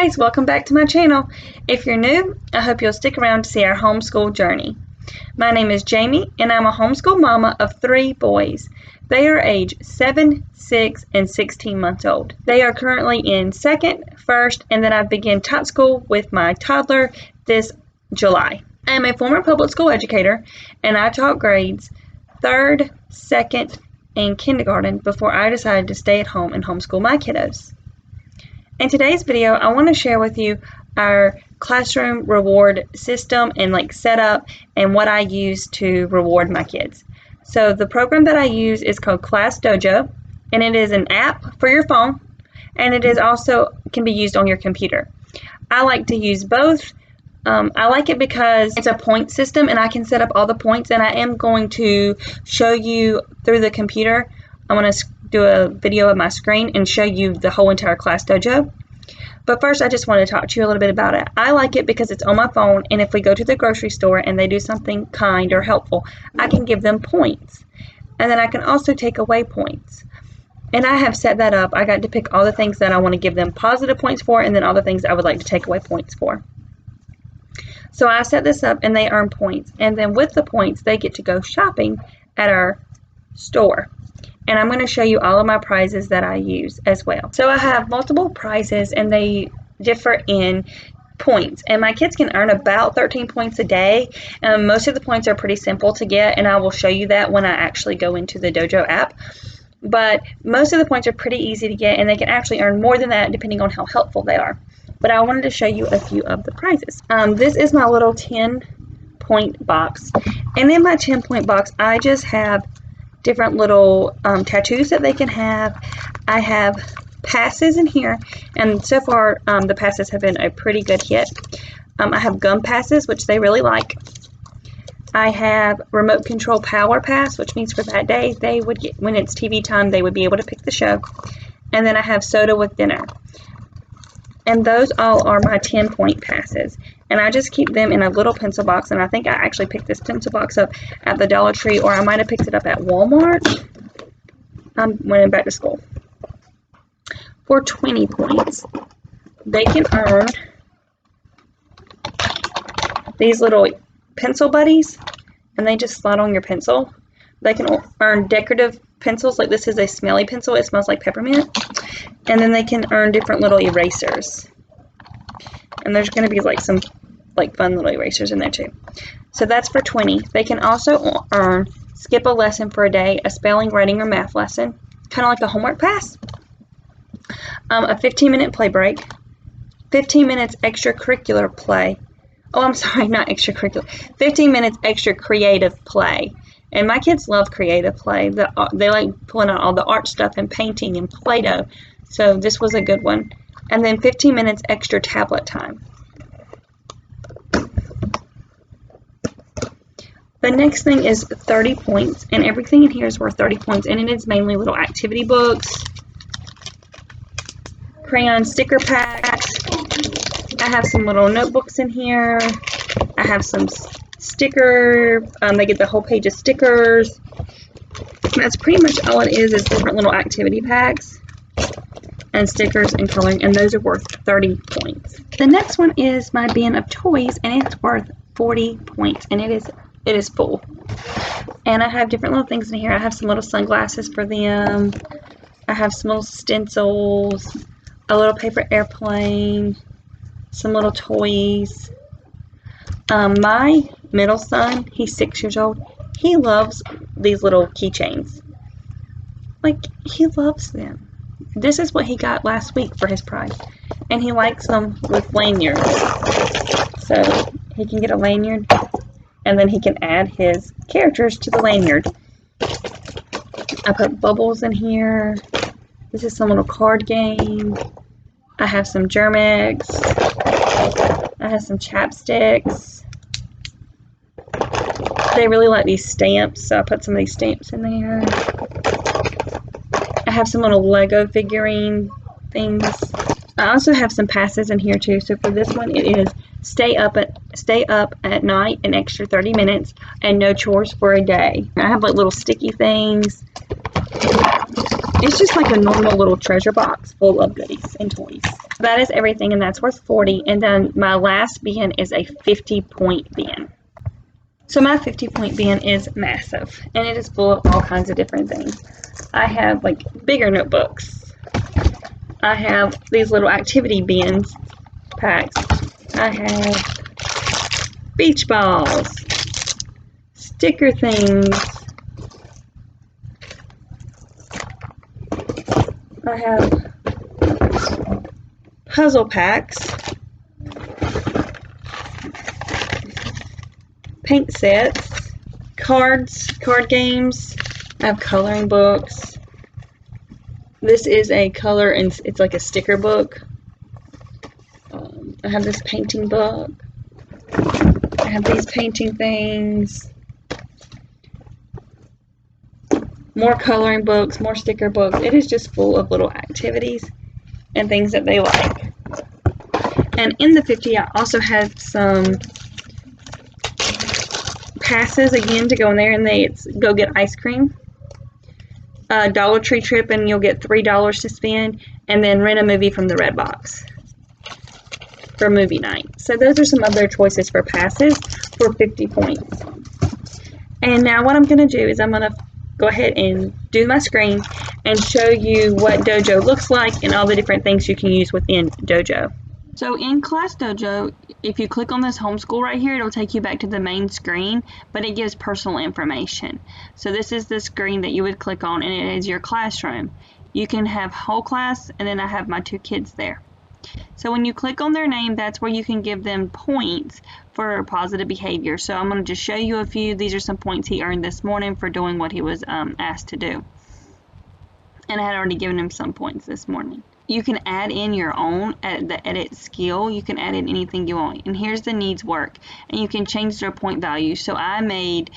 guys, welcome back to my channel. If you're new, I hope you'll stick around to see our homeschool journey. My name is Jamie and I'm a homeschool mama of 3 boys. They are age 7, 6, and 16 months old. They are currently in 2nd, 1st, and then I begin top school with my toddler this July. I am a former public school educator and I taught grades 3rd, 2nd, and kindergarten before I decided to stay at home and homeschool my kiddos. In today's video, I want to share with you our classroom reward system and setup and what I use to reward my kids. So the program that I use is called Class Dojo, and it is an app for your phone, and it is also can be used on your computer. I like to use both. I like it because it's a point system and I can set up all the points, and I am going to show you through the computer. I'm going to do a video of my screen and show you the whole entire Class Dojo. But first, I just want to talk to you a little bit about it. I like it because it's on my phone, and if we go to the grocery store and they do something kind or helpful, I can give them points. And then I can also take away points. And I have set that up. I got to pick all the things that I want to give them positive points for, and then all the things I would like to take away points for. So I set this up and they earn points. And then with the points, they get to go shopping at our store. And I'm going to show you all of my prizes that I use as well. So I have multiple prizes and they differ in points. And my kids can earn about 13 points a day. Most of the points are pretty simple to get, and I will show you that when I actually go into the Dojo app. But most of the points are pretty easy to get, and they can actually earn more than that depending on how helpful they are. But I wanted to show you a few of the prizes. This is my little 10-point box. And in my 10-point box, I just have different little tattoos that they can have. I have passes in here, and so far the passes have been a pretty good hit. I have gum passes, which they really like. I have remote control power pass, which means for that day they would get, when it's TV time, they would be able to pick the show. And then I have soda with dinner. And those all are my 10-point passes. And I just keep them in a little pencil box. And I think I actually picked this pencil box up at the Dollar Tree, or I might have picked it up at Walmart when I'm back to school. For 20 points, they can earn these little pencil buddies. And they just slide on your pencil. They can earn decorative pencils. Like this is a smelly pencil. It smells like peppermint. And then they can earn different little erasers. And there's going to be some fun little erasers in there too. So that's for 20. They can also earn skip a lesson for a day, a spelling, writing, or math lesson, kind of like a homework pass. A 15-minute play break, 15 minutes extracurricular play. Oh, I'm sorry, not extracurricular. 15 minutes extra creative play. And my kids love creative play. They like pulling out all the art stuff and painting and Play-Doh. So this was a good one. And then 15 minutes extra tablet time. The next thing is 30 points. And everything in here is worth 30 points. And it is mainly little activity books, crayon sticker packs. I have some little notebooks in here. I have some sticker. They get the whole page of stickers. And that's pretty much all it is different little activity packs and stickers and coloring, and those are worth 30 points. The next one is my bin of toys, and it's worth 40 points, and it is full. And I have different little things in here. I have some little sunglasses for them. I have some little stencils, a little paper airplane, some little toys. My middle son, he's 6 years old. He loves these little keychains. He loves them. This is what he got last week for his prize. And he likes them with lanyards. So he can get a lanyard, and then he can add his characters to the lanyard. I put bubbles in here. This is some little card game. I have some Germex. I have some chapsticks. They really like these stamps, so I put some of these stamps in there. I have some little Lego figurine things. I also have some passes in here too. So for this one, it is stay up at night an extra 30 minutes and no chores for a day. I have little sticky things. It's just like a normal little treasure box full of goodies and toys. That is everything, and that's worth 40. And then my last bin is a 50-point bin. So my 50-point bin is massive, and it is full of all kinds of different things. I have like bigger notebooks. I have these little activity bins packs. I have beach balls, sticker things. I have puzzle packs, paint sets, card games. I have coloring books. This is a color, and it's like a sticker book. I have this painting book. I have these painting things. More coloring books, more sticker books. It is just full of little activities and things that they like. And in the 50, I also have some passes again to go in there, and it's go get ice cream, a Dollar Tree trip, and you'll get $3 to spend, and then rent a movie from the Red Box for movie night. So those are some other choices for passes for 50 points. And now what I'm going to do is I'm going to go ahead and do my screen and show you what Dojo looks like and all the different things you can use within Dojo. So in Class Dojo, if you click on this homeschool right here, it'll take you back to the main screen, but it gives personal information. So this is the screen that you would click on, and it is your classroom. You can have whole class, and then I have my 2 kids there. So when you click on their name, that's where you can give them points for positive behavior. So I'm going to just show you a few. These are some points he earned this morning for doing what he was asked to do. And I had already given him some points this morning. You can add in your own at the edit skill. You can add in anything you want. And here's the needs work. And you can change their point value. So I made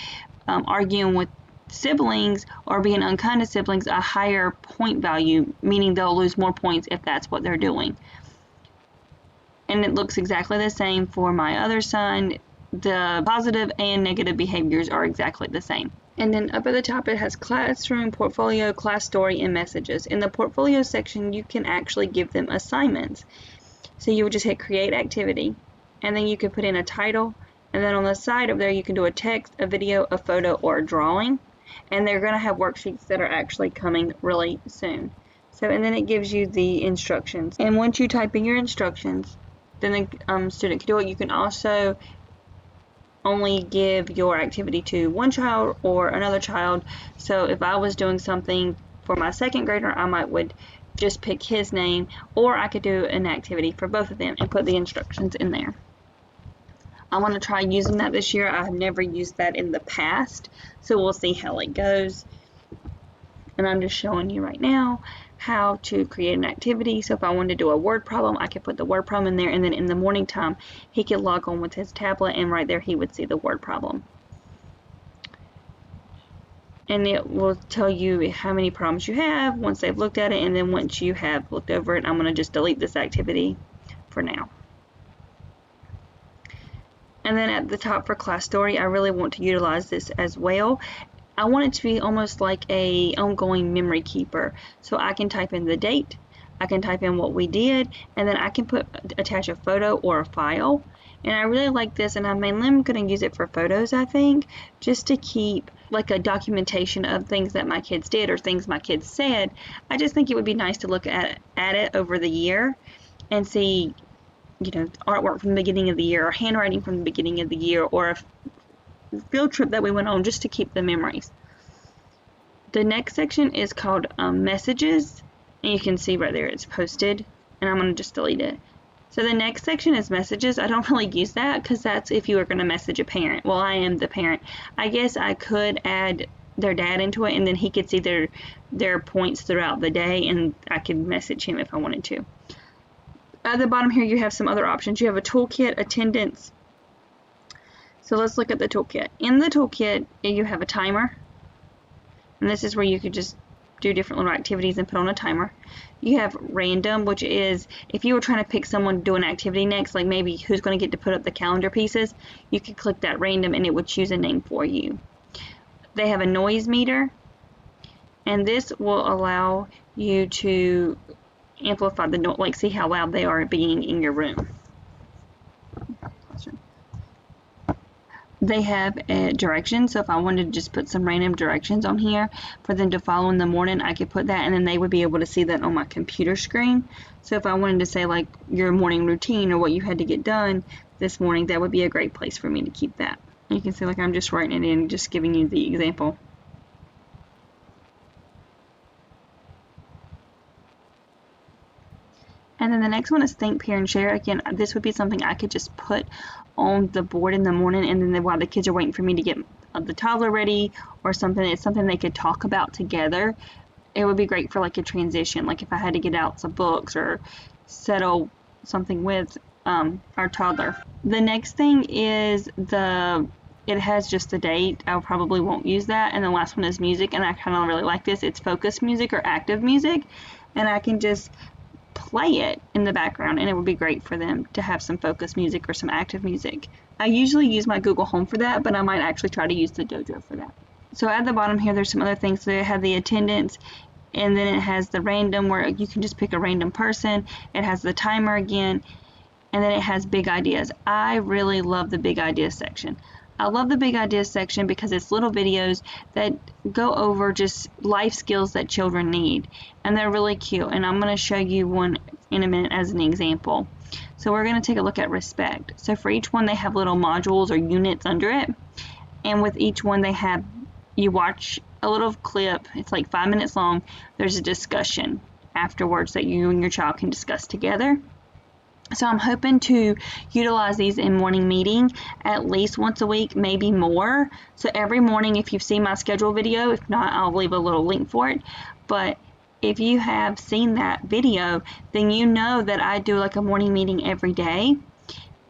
arguing with siblings or being unkind to siblings a higher point value, meaning they'll lose more points if that's what they're doing. And it looks exactly the same for my other son. The positive and negative behaviors are exactly the same. And then up at the top it has classroom, portfolio, class story, and messages. In the portfolio section you can actually give them assignments. So you would just hit create activity, and then you can put in a title, and then on the side of there you can do a text, a video, a photo, or a drawing. And they're going to have worksheets that are actually coming really soon. So, and then it gives you the instructions. And once you type in your instructions, then the student can do it. You can also only give your activity to one child or another child. So if I was doing something for my 2nd grader, I would just pick his name, or I could do an activity for both of them and put the instructions in there. I want to try using that this year. I have never used that in the past, so we'll see how it goes. And I'm just showing you right now how to create an activity. So if I wanted to do a word problem, I could put the word problem in there, and then in the morning time he could log on with his tablet, and right there he would see the word problem. And it will tell you how many problems you have once they've looked at it, and then once you have looked over it, I'm going to just delete this activity for now. And then at the top for class story, I really want to utilize this as well. I want it to be almost like a ongoing memory keeper. So I can type in the date, I can type in what we did, and then I can attach a photo or a file. And I really like this, and I mainly am going to use it for photos, I think, just to keep like a documentation of things that my kids did or things my kids said. I just think it would be nice to look at it over the year and see, you know, artwork from the beginning of the year, or handwriting from the beginning of the year, or a field trip that we went on, just to keep the memories. The next section is called messages, and you can see right there it's posted, and I'm going to just delete it. So the next section is messages. I don't really use that because that's if you were going to message a parent. Well, I am the parent. I guess I could add their dad into it, and then he could see their points throughout the day, and I could message him if I wanted to. At the bottom here you have some other options. You have a toolkit, attendance. So let's look at the toolkit. In the toolkit you have a timer, and this is where you could just do different little activities and put on a timer. You have random, which is if you were trying to pick someone to do an activity next, like maybe who's going to get to put up the calendar pieces, you could click that random and it would choose a name for you. They have a noise meter, and this will allow you to amplify the noise, like see how loud they are being in your room. They have directions, so if I wanted to just put some random directions on here for them to follow in the morning, I could put that, and then they would be able to see that on my computer screen. So if I wanted to say like your morning routine or what you had to get done this morning, that would be a great place for me to keep that. And you can see like I'm just writing it in, just giving you the example. And then the next one is think, pair, and share. Again, this would be something I could just put on the board in the morning, and then while the kids are waiting for me to get the toddler ready or something, it's something they could talk about together. It would be great for like a transition, like if I had to get out some books or settle something with our toddler. The next thing is it has just the date. I probably won't use that. And the last one is music, and I kind of really like this. It's focus music or active music, and I can just play it in the background, and it would be great for them to have some focus music or some active music. I usually use my Google Home for that, but I might actually try to use the Dojo for that. So at the bottom here, there's some other things. So it has the attendance, and then it has the random where you can just pick a random person. It has the timer again, and then it has big ideas. I really love the big ideas section. I love the big ideas section because it's little videos that go over just life skills that children need, and they're really cute, and I'm going to show you one in a minute as an example. So we're going to take a look at respect. So for each one they have little modules or units under it, and with each one they have, you watch a little clip, it's like 5 minutes long. There's a discussion afterwards that you and your child can discuss together. So I'm hoping to utilize these in morning meeting at least once a week, maybe more. So every morning, if you've seen my schedule video, if not, I'll leave a little link for it. But if you have seen that video, then you know that I do like a morning meeting every day.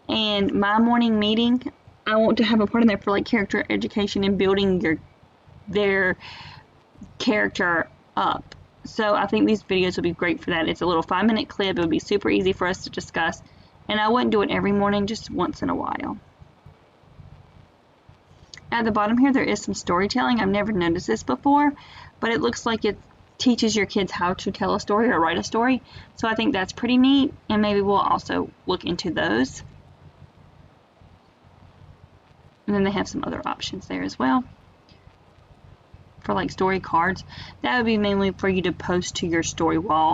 And my morning meeting, I want to have a part in there for like character education and building their character up. So I think these videos would be great for that. It's a little 5-minute clip. It would be super easy for us to discuss. And I wouldn't do it every morning, just once in a while. At the bottom here, there is some storytelling. I've never noticed this before, but it looks like it teaches your kids how to tell a story or write a story. So I think that's pretty neat, and maybe we'll also look into those. And then they have some other options there as well. For like story cards, that would be mainly for you to post to your story wall